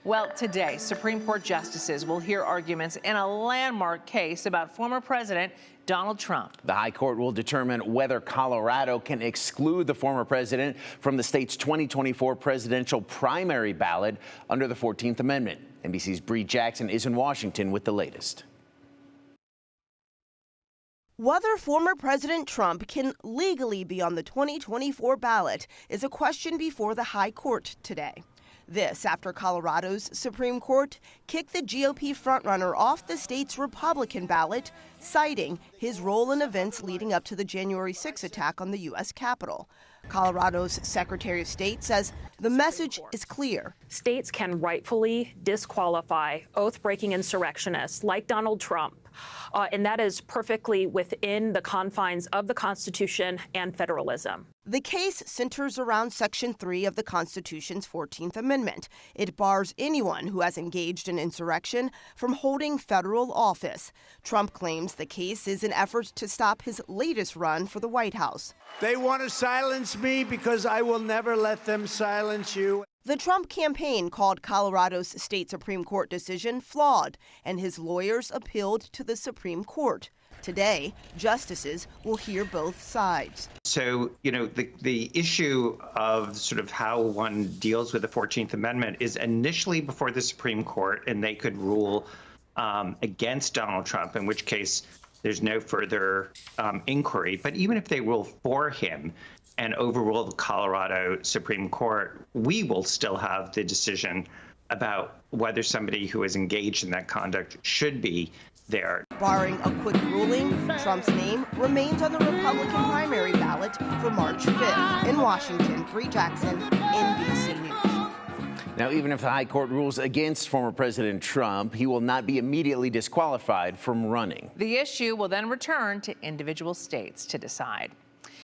Well, today, Supreme Court justices will hear arguments in a landmark case about former President Donald Trump. The High Court will determine whether Colorado can exclude the former president from the state's 2024 presidential primary ballot under the 14th Amendment. NBC's Bree Jackson is in Washington with the latest. Whether former President Trump can legally be on the 2024 ballot is a question before the High Court today. This after Colorado's Supreme Court kicked the GOP frontrunner off the state's Republican ballot, citing his role in events leading up to the January 6 attack on the U.S. Capitol. Colorado's Secretary of State says the message is clear. States can rightfully disqualify oath-breaking insurrectionists like Donald Trump, and that is perfectly within the confines of the Constitution and federalism. The case centers around Section 3 of the Constitution's 14th Amendment. It bars anyone who has engaged in insurrection from holding federal office. Trump claims the case is an effort to stop his latest run for the White House. They want to silence me because I will never let them silence you. The Trump campaign called Colorado's state Supreme Court decision flawed, and his lawyers appealed to the Supreme Court. Today, justices will hear both sides. So, the issue of sort of how one deals with the 14th Amendment is initially before the Supreme Court, and they could rule against Donald Trump, in which case there's no further inquiry. But even if they rule for him and overrule the Colorado Supreme Court, we will still have the decision about whether somebody who is engaged in that conduct should be there. Barring a quick ruling, Trump's name remains on the Republican primary ballot for March 5th. In Washington, Bree Jackson, NBC News. Now, even if the High Court rules against former President Trump, he will not be immediately disqualified from running. The issue will then return to individual states to decide.